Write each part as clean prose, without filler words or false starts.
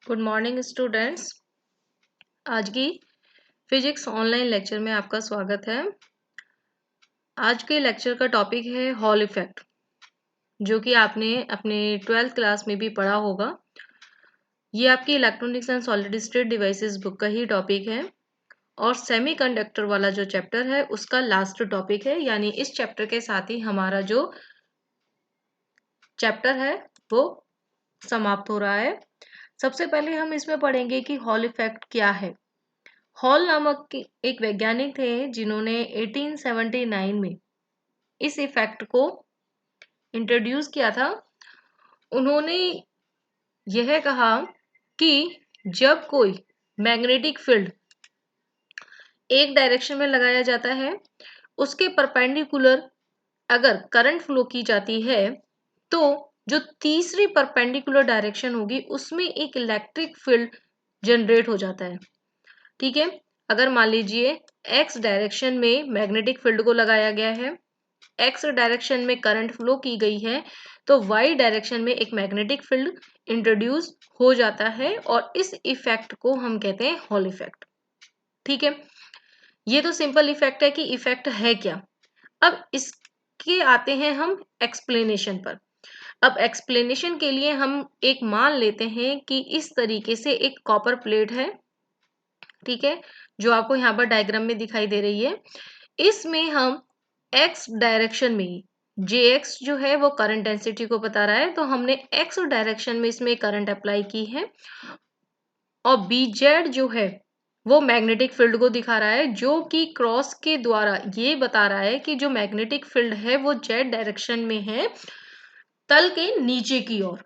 Good morning students. आज की physics online lecture में आपका स्वागत है। आज के लेक्चर का टॉपिक है हॉल इफेक्ट, जो कि आपने अपने 12th क्लास में भी पढ़ा होगा। ये आपकी electronics and solid state devices book का ही टॉपिक है और सेमीकंडक्टर वाला जो चैप्टर है उसका लास्ट टॉपिक है। यानी इस चैप्टर के साथ ही हमारा जो चैप्टर है वो समाप्त हो रहा है। सबसे पहले हम इसमें पढ़ेंगे कि हॉल इफेक्ट क्या है। हॉल नामक एक वैज्ञानिक थे जिन्होंने 1879 में इस इफेक्ट को इंट्रोड्यूस किया था। उन्होंने यह कहा कि जब कोई मैग्नेटिक फील्ड एक डायरेक्शन में लगाया जाता है, उसके परपेंडिकुलर अगर करंट फ्लो की जाती है तो जो तीसरी परपेंडिकुलर डायरेक्शन होगी उसमें एक इलेक्ट्रिक फील्ड जनरेट हो जाता है। ठीक है, अगर मान लीजिए एक्स डायरेक्शन में मैग्नेटिक फील्ड को लगाया गया है, एक्स डायरेक्शन में करंट फ्लो की गई है, तो वाई डायरेक्शन में एक मैग्नेटिक फील्ड इंट्रोड्यूस हो जाता है और इस इफेक्ट को हम कहते हैं हॉल इफेक्ट। ठीक है, ये तो सिंपल इफेक्ट है कि इफेक्ट है क्या। अब इसके आते हैं हम एक्सप्लेनेशन पर। अब एक्सप्लेनेशन के लिए हम एक मान लेते हैं कि इस तरीके से एक कॉपर प्लेट है, ठीक है, जो आपको यहाँ पर डायग्राम में दिखाई दे रही है। इसमें हम एक्स डायरेक्शन में जे एक्स जो है वो करंट डेंसिटी को बता रहा है, तो हमने एक्स डायरेक्शन में इसमें करंट अप्लाई की है और बी जेड जो है वो मैग्नेटिक फील्ड को दिखा रहा है, जो कि क्रॉस के द्वारा ये बता रहा है कि जो मैग्नेटिक फील्ड है वो जेड डायरेक्शन में है, तल के नीचे की ओर।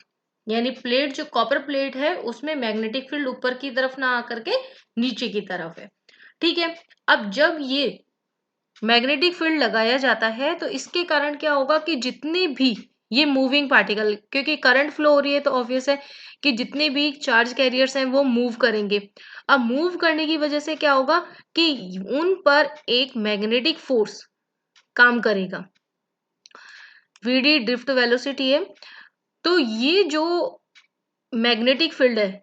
यानी प्लेट जो कॉपर प्लेट है उसमें मैग्नेटिक फील्ड ऊपर की तरफ ना आकर के नीचे की तरफ है। ठीक है, अब जब ये मैग्नेटिक फील्ड लगाया जाता है तो इसके कारण क्या होगा कि जितने भी ये मूविंग पार्टिकल, क्योंकि करंट फ्लो हो रही है तो ऑब्वियस है कि जितने भी चार्ज कैरियर्स हैं वो मूव करेंगे। अब मूव करने की वजह से क्या होगा कि उन पर एक मैग्नेटिक फोर्स काम करेगा, वीडी ड्रिफ्ट वेलोसिटी है। तो ये जो मैग्नेटिक फील्ड है,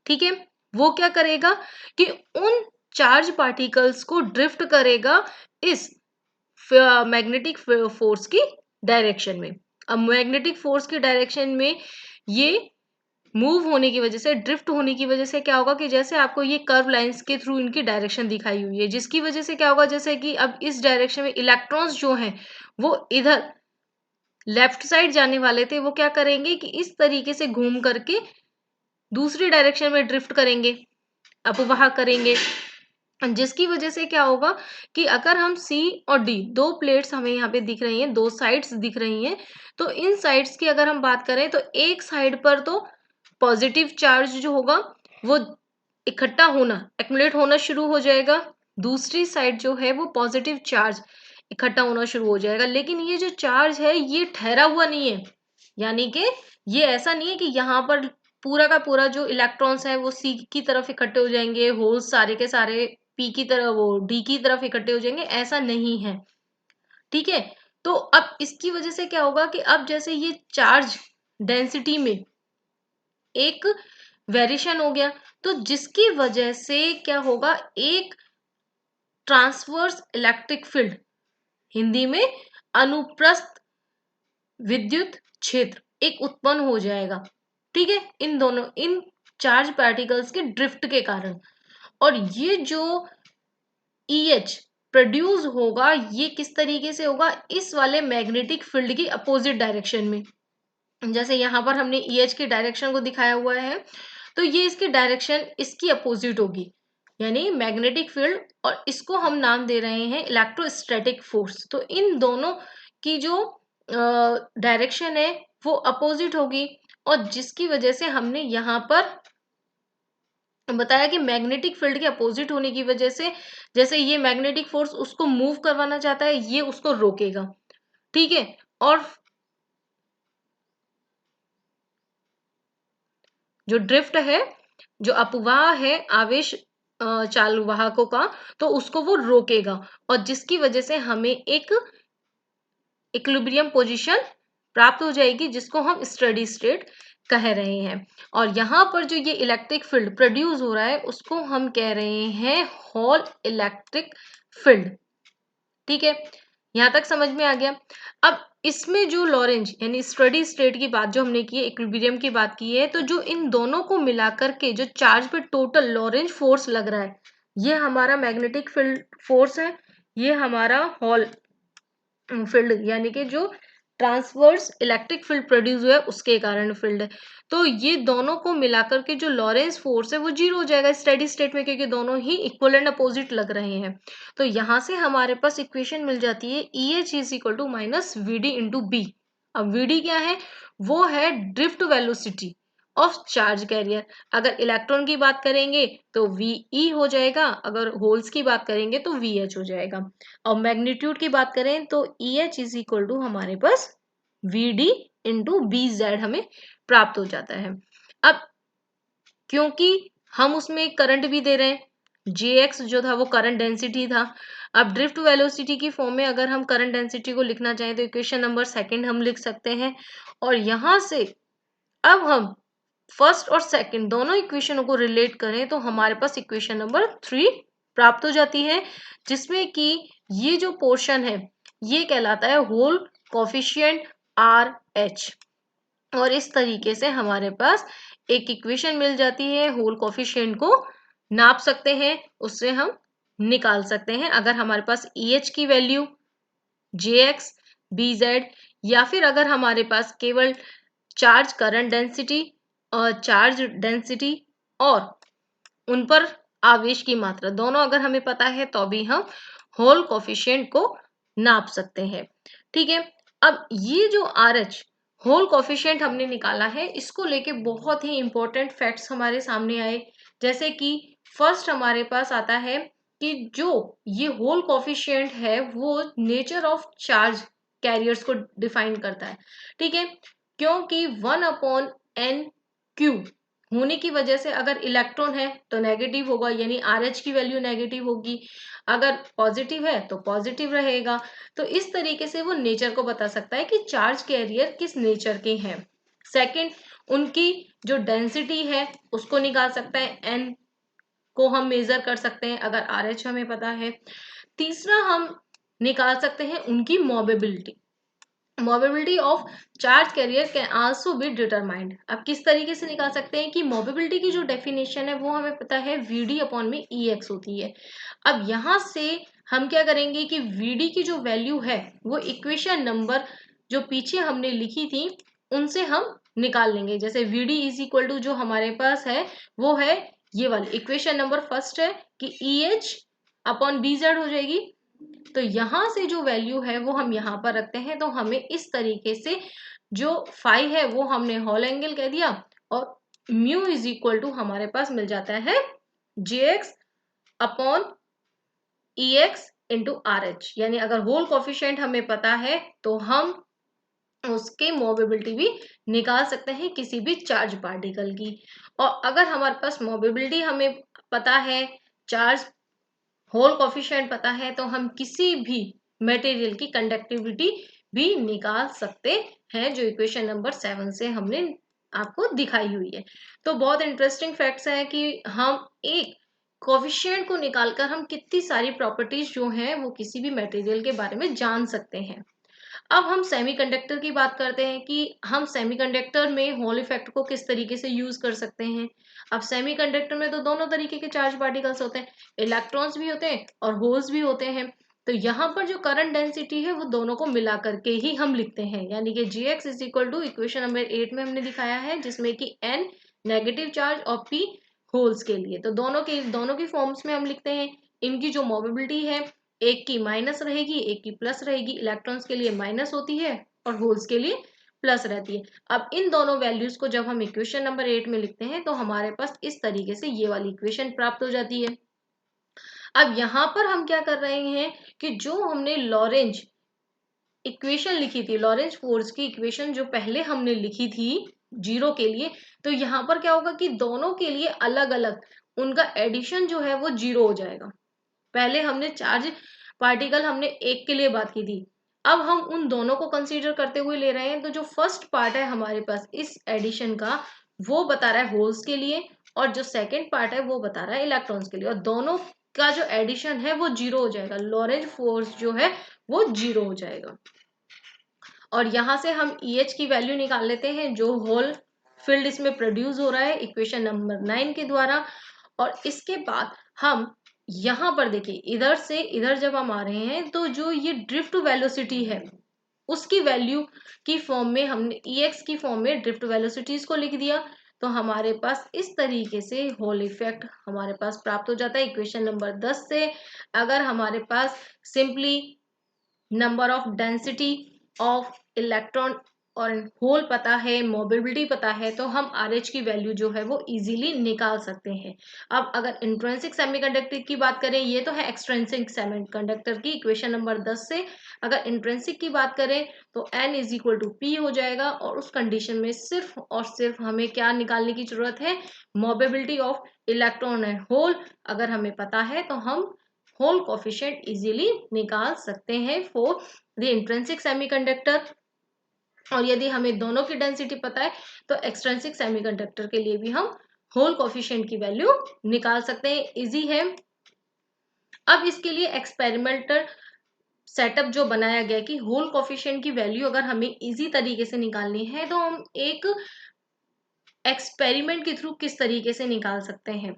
ठीक है, वो क्या करेगा कि उन चार्ज पार्टिकल्स को ड्रिफ्ट करेगा इस मैग्नेटिक फोर्स की डायरेक्शन में। अब मैग्नेटिक फोर्स की डायरेक्शन में ये मूव होने की वजह से, ड्रिफ्ट होने की वजह से क्या होगा कि जैसे आपको ये कर्व लाइंस के थ्रू इनकी डायरेक्शन दिखाई हुई है, जिसकी वजह से क्या होगा, जैसे कि अब इस डायरेक्शन में इलेक्ट्रॉन्स जो हैं वो इधर लेफ्ट साइड जाने वाले थे, वो क्या करेंगे कि इस तरीके से घूम करके दूसरी डायरेक्शन में ड्रिफ्ट करेंगे, अपवाह करेंगे, जिसकी वजह से क्या होगा कि अगर हम सी और डी दो प्लेट्स हमें यहाँ पे दिख रही हैं, दो साइड्स दिख रही हैं, तो इन साइड्स की अगर हम बात करें तो एक साइड पर तो पॉजिटिव चार्ज जो होगा वो इकट्ठा होना, एक्युमुलेट होना शुरू हो जाएगा, दूसरी साइड जो है वो पॉजिटिव चार्ज इकट्ठा होना शुरू हो जाएगा। लेकिन ये जो चार्ज है ये ठहरा हुआ नहीं है, यानी कि ये ऐसा नहीं है कि यहाँ पर पूरा का पूरा जो इलेक्ट्रॉन्स है वो सी की तरफ इकट्ठे हो जाएंगे, होल्स सारे के सारे पी की तरफ, वो डी की तरफ इकट्ठे हो जाएंगे, ऐसा नहीं है। ठीक है, तो अब इसकी वजह से क्या होगा कि अब जैसे ये चार्ज डेंसिटी में एक वेरिएशन हो गया, तो जिसकी वजह से क्या होगा, एक ट्रांसवर्स इलेक्ट्रिक फील्ड, हिंदी में अनुप्रस्थ विद्युत क्षेत्र एक उत्पन्न हो जाएगा। ठीक है, इन दोनों इन चार्ज पार्टिकल्स के ड्रिफ्ट के कारण। और ये जो EH प्रोड्यूस होगा ये किस तरीके से होगा, इस वाले मैग्नेटिक फील्ड की अपोजिट डायरेक्शन में। जैसे यहाँ पर हमने EH की डायरेक्शन को दिखाया हुआ है, तो ये इसकी डायरेक्शन इसकी अपोजिट होगी, यानी मैग्नेटिक फील्ड, और इसको हम नाम दे रहे हैं इलेक्ट्रोस्टैटिक फोर्स। तो इन दोनों की जो डायरेक्शन है वो अपोजिट होगी, और जिसकी वजह से हमने यहाँ पर बताया कि मैग्नेटिक फील्ड के अपोजिट होने की वजह से जैसे ये मैग्नेटिक फोर्स उसको मूव करवाना चाहता है, ये उसको रोकेगा। ठीक है, और जो ड्रिफ्ट है, जो अपवाह है आवेश चालू वाहकों का, तो उसको वो रोकेगा, और जिसकी वजह से हमें एक इक्विलिब्रियम पोजीशन प्राप्त हो जाएगी, जिसको हम स्टेडी स्टेट कह रहे हैं। और यहाँ पर जो ये इलेक्ट्रिक फील्ड प्रोड्यूस हो रहा है उसको हम कह रहे हैं हॉल इलेक्ट्रिक फील्ड। ठीक है, यहाँ तक समझ में आ गया। अब इसमें जो लॉरेंज यानी स्टडी स्टेट की बात जो हमने की है, इक्विलिब्रियम की बात की है, तो जो इन दोनों को मिलाकर के जो चार्ज पे टोटल लॉरेंज फोर्स लग रहा है, ये हमारा मैग्नेटिक फील्ड फोर्स है, ये हमारा हॉल फील्ड यानी कि जो ट्रांसवर्स इलेक्ट्रिक फील्ड प्रोड्यूस हुआ है उसके कारण फील्ड है। तो ये दोनों को मिलाकर के जो लॉरेंस फोर्स है वो जीरो हो जाएगा स्टेडी स्टेट में, क्योंकि दोनों ही इक्वल एंड अपोजिट लग रहे हैं। तो यहाँ से हमारे पास इक्वेशन मिल जाती है EH is equal to minus VD into B. अब VD क्या है, वो है drift velocity of charge carrier. अगर इलेक्ट्रॉन की बात करेंगे तो VE हो जाएगा, अगर होल्स की बात करेंगे तो VH हो जाएगा। और मैग्नीट्यूड की बात करें तो EH इज इक्वल टू हमारे पास VD इंटू BZ हमें प्राप्त हो जाता है। अब क्योंकि हम उसमें करंट भी दे रहे हैं, Jx जो था वो करंट डेंसिटी था। अब ड्रिफ्ट वेलोसिटी की फॉर्म में अगर हम करंट डेंसिटी को लिखना चाहें तो इक्वेशन नंबर सेकंड हम लिख सकते हैं। और यहां से अब हम फर्स्ट और सेकंड दोनों इक्वेशनों को रिलेट करें तो हमारे पास इक्वेशन नंबर 3 प्राप्त हो जाती है, जिसमें कि ये जो पोर्शन है ये कहलाता है होल कोफिशिएंट RH। और इस तरीके से हमारे पास एक इक्वेशन मिल जाती है, होल कोफिशिएंट को नाप सकते हैं, उससे हम निकाल सकते हैं। अगर हमारे पास EH की वैल्यू, Jx, BZ, या फिर अगर हमारे पास केवल चार्ज करंट डेंसिटी और चार्ज डेंसिटी और उन पर आवेश की मात्रा दोनों अगर हमें पता है तो भी हम होल कोफिशिएंट को नाप सकते हैं। ठीक है, अब ये जो RH होल कोफिशिएंट हमने निकाला है, इसको लेके बहुत ही इंपॉर्टेंट फैक्ट्स हमारे सामने आए। जैसे कि फर्स्ट हमारे पास आता है कि जो ये होल कोफिशिएंट है वो नेचर ऑफ चार्ज कैरियर्स को डिफाइन करता है। ठीक है, क्योंकि 1/n³ होने की वजह से अगर इलेक्ट्रॉन है तो नेगेटिव होगा, यानी RH की वैल्यू नेगेटिव होगी, अगर पॉजिटिव है तो पॉजिटिव रहेगा। तो इस तरीके से वो नेचर को बता सकता है कि चार्ज कैरियर किस नेचर के हैं। सेकंड, उनकी जो डेंसिटी है उसको निकाल सकता है, N को हम मेजर कर सकते हैं अगर RH हमें पता है। तीसरा, हम निकाल सकते हैं उनकी mobility of charge career can also be determined. अब किस तरीके से निकाल सकते हैं कि मोबिलिटी की जो डेफिनेशन है वो हमें पता है VD अपॉन में EX होती है। अब यहाँ से हम क्या करेंगे कि VD की जो वैल्यू है वो इक्वेशन नंबर जो पीछे हमने लिखी थी उनसे हम निकाल लेंगे। जैसे VD इज इक्वल टू जो हमारे पास है वो है ये वाली इक्वेशन नंबर फर्स्ट है कि EH अपॉन BZ हो जाएगी। तो यहां से जो वैल्यू है वो हम यहाँ पर रखते हैं, तो हमें इस तरीके से जो फाई है वो हमने होल एंगल कह दिया, और म्यू इज इक्वल टू हमारे पास मिल जाता है JX upon EX into RH। यानी अगर होल कोफिशिएंट हमें पता है तो हम उसके मोबिलिटी भी निकाल सकते हैं किसी भी चार्ज पार्टिकल की। और अगर हमारे पास मोबिलिटी हमें पता है, चार्ज होल कोफिशिएंट पता है, तो हम किसी भी मटेरियल की कंडक्टिविटी भी निकाल सकते हैं, जो इक्वेशन नंबर 7 से हमने आपको दिखाई हुई है। तो बहुत इंटरेस्टिंग फैक्ट्स है कि हम एक कोफिशिएंट को निकालकर हम कितनी सारी प्रॉपर्टीज जो हैं वो किसी भी मटेरियल के बारे में जान सकते हैं। अब हम सेमीकंडक्टर की बात करते हैं कि हम सेमीकंडक्टर में हॉल इफेक्ट को किस तरीके से यूज कर सकते हैं। अब सेमीकंडक्टर में तो दोनों तरीके के चार्ज पार्टिकल्स होते हैं, इलेक्ट्रॉन्स भी होते हैं और होल्स भी होते हैं। तो यहाँ पर जो करंट डेंसिटी है वो दोनों को मिला करके ही हम लिखते हैं, यानी कि Gx is equal to equation number 8 में हमने दिखाया है, जिसमें कि N नेगेटिव चार्ज और P होल्स के लिए। तो दोनों की फॉर्म्स में हम लिखते हैं। इनकी जो मोबिलिटी है एक की माइनस रहेगी एक की प्लस रहेगी, इलेक्ट्रॉन्स के लिए माइनस होती है और होल्स के लिए प्लस रहती है। अब इन दोनों वैल्यूज को जब हम इक्वेशन नंबर 8 में लिखते हैं तो हमारे पास इस तरीके से ये वाली इक्वेशन प्राप्त हो जाती है। अब यहाँ पर हम क्या कर रहे हैं कि जो हमने लॉरेंज इक्वेशन लिखी थी, लॉरेंज फोर्स की इक्वेशन जो पहले हमने लिखी थी जीरो के लिए, तो यहाँ पर क्या होगा कि दोनों के लिए अलग अलग उनका एडिशन जो है वो जीरो हो जाएगा। पहले हमने चार्ज पार्टिकल हमने एक के लिए बात की थी, अब हम उन दोनों को कंसीडर करते हुए ले रहे हैं, तो जो फर्स्ट पार्ट है हमारे पास इस एडिशन का वो बता रहा है होल्स के लिए, और जो सेकेंड पार्ट है वो बता रहा है इलेक्ट्रॉन्स के लिए, और दोनों का जो एडिशन है वो 0 हो जाएगा, लॉरेंज फोर्स जो है वो 0 हो जाएगा। और यहां से हम EH की वैल्यू निकाल लेते हैं जो होल फील्ड इसमें प्रोड्यूस हो रहा है इक्वेशन नंबर 9 के द्वारा। और इसके बाद हम यहां पर देखिए इधर से इधर जब हम आ रहे हैं तो जो ये ड्रिफ्ट वेलोसिटी है उसकी वैल्यू की फॉर्म में हमने EX की फॉर्म में ड्रिफ्ट वेलोसिटीज को लिख दिया, तो हमारे पास इस तरीके से होल इफेक्ट हमारे पास प्राप्त हो जाता है इक्वेशन नंबर 10 से। अगर हमारे पास simply number of density of electron और होल पता है, मोबिलिटी पता है, तो हम RH की वैल्यू जो है वो इजीली निकाल सकते हैं। अब अगर इंट्रिंसिक सेमीकंडक्टर की बात करें, ये तो है एक्सट्रिंसिक सेमीकंडक्टर की इक्वेशन नंबर 10 से। अगर इंट्रिंसिक की बात करें तो N is equal to P हो जाएगा, और उस कंडीशन में सिर्फ और सिर्फ हमें क्या निकालने की जरूरत है, mobility of electron and hole. अगर हमें पता है तो हम होल कोफिशिएंट इजीली निकाल सकते हैं फॉर द इंट्रिंसिक सेमीकंडक्टर। और यदि हमें दोनों की डेंसिटी पता है तो एक्सट्रिंसिक सेमीकंडक्टर के लिए भी हम होल कोफिशिएंट की वैल्यू निकाल सकते हैं, इजी है। अब इसके लिए एक्सपेरिमेंटल सेटअप जो बनाया गया कि होल कोफिशिएंट की वैल्यू अगर हमें इजी तरीके से निकालनी है तो हम एक एक्सपेरिमेंट के थ्रू किस तरीके से निकाल सकते हैं।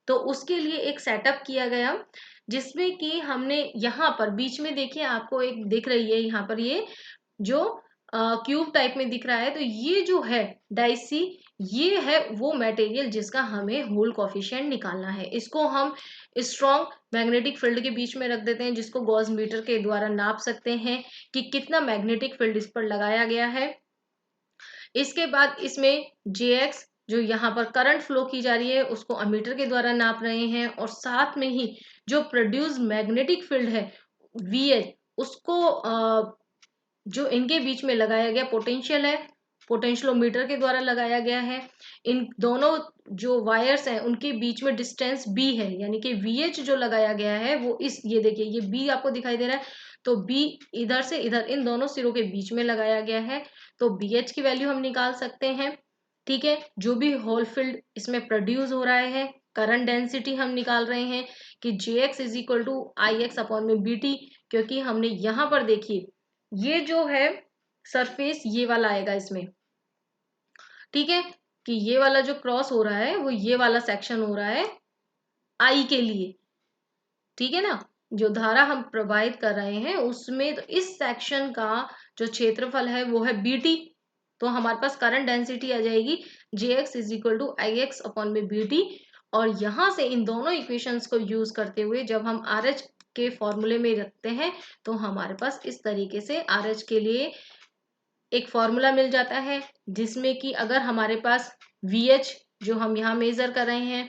तो उसके लिए एक सेटअप किया गया जिसमें कि हमने यहाँ पर बीच में देखिए आपको एक दिख रही है यहाँ पर ये जो क्यूब टाइप में दिख रहा है, तो ये जो है डाइसी ये है वो मटेरियल जिसका हमें होल कोफिशिएंट निकालना है। इसको हम स्ट्रॉन्ग मैग्नेटिक फील्ड के बीच में रख देते हैं जिसको गॉस मीटर के द्वारा नाप सकते हैं कि कितना मैग्नेटिक फील्ड इस पर लगाया गया है। इसके बाद इसमें JX जो यहाँ पर करंट फ्लो की जा रही है उसको अमीटर के द्वारा नाप रहे हैं, और साथ में ही जो प्रोड्यूस मैग्नेटिक फील्ड है VH उसको जो इनके बीच में लगाया गया पोटेंशियल है पोटेंशियोमीटर के द्वारा लगाया गया है। इन दोनों जो वायर्स हैं उनके बीच में डिस्टेंस B है, यानी कि VH जो लगाया गया है वो इस ये देखिए ये B आपको दिखाई दे रहा है, तो B इधर से इधर इन दोनों सिरों के बीच में लगाया गया है, तो BH की वैल्यू हम निकाल सकते हैं। ठीक है, जो भी होल फील्ड इसमें प्रोड्यूस हो रहा है, करंट डेंसिटी हम निकाल रहे हैं कि JX is equal to IX upon में BT, क्योंकि हमने यहाँ पर देखिए ये जो है सरफेस ये वाला आएगा इसमें, ठीक है, कि ये वाला जो क्रॉस हो रहा है वो ये वाला सेक्शन हो रहा है I के लिए, ठीक है ना, जो धारा हम प्रवाहित कर रहे हैं उसमें, तो इस सेक्शन का जो क्षेत्रफल है वो है BT, तो हमारे पास करंट डेंसिटी आ जाएगी JX is equal to IX upon में BT। और यहां से इन दोनों इक्वेशंस को यूज करते हुए जब हम RH के फॉर्मूले में रखते हैं तो हमारे पास इस तरीके से RH के लिए एक फॉर्मूला मिल जाता है, जिसमें कि अगर हमारे पास VH जो हम यहाँ मेजर कर रहे हैं,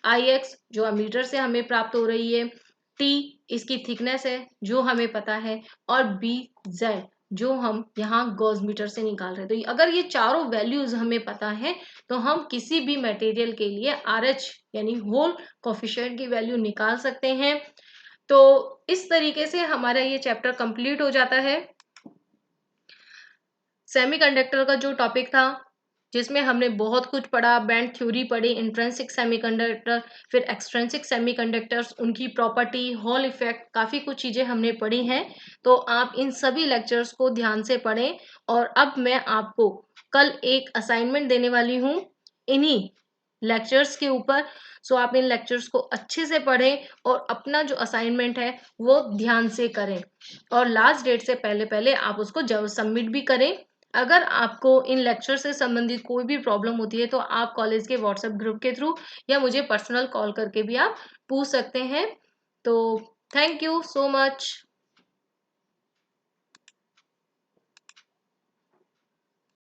IX जो अमीटर से हमें प्राप्त हो रही है, T इसकी थिकनेस है जो हमें पता है, और BZ जो हम यहाँ गॉस मीटर से निकाल रहे हैं। तो अगर ये चारों वैल्यूज हमें पता है तो हम किसी भी मटेरियल के लिए RH यानी होल कोफिशिएंट की वैल्यू निकाल सकते हैं। तो इस तरीके से हमारा ये चैप्टर कंप्लीट हो जाता है। सेमीकंडक्टर का जो टॉपिक था जिसमें हमने बहुत कुछ पढ़ा, बैंड थ्योरी पढ़ी, इंट्रिंसिक सेमीकंडक्टर, फिर एक्सट्रिंसिक सेमीकंडक्टर्स, उनकी प्रॉपर्टी, हॉल इफेक्ट, काफ़ी कुछ चीज़ें हमने पढ़ी हैं। तो आप इन सभी लेक्चर्स को ध्यान से पढ़ें। और अब मैं आपको कल एक असाइनमेंट देने वाली हूँ इन्हीं लेक्चर्स के ऊपर, सो आप इन लेक्चर्स को अच्छे से पढ़ें और अपना जो असाइनमेंट है वो ध्यान से करें, और लास्ट डेट से पहले पहले आप उसको जब सबमिट भी करें। अगर आपको इन लेक्चर से संबंधित कोई भी प्रॉब्लम होती है तो आप कॉलेज के व्हाट्सएप ग्रुप के थ्रू या मुझे पर्सनल कॉल करके भी आप पूछ सकते हैं। तो थैंक यू सो मच।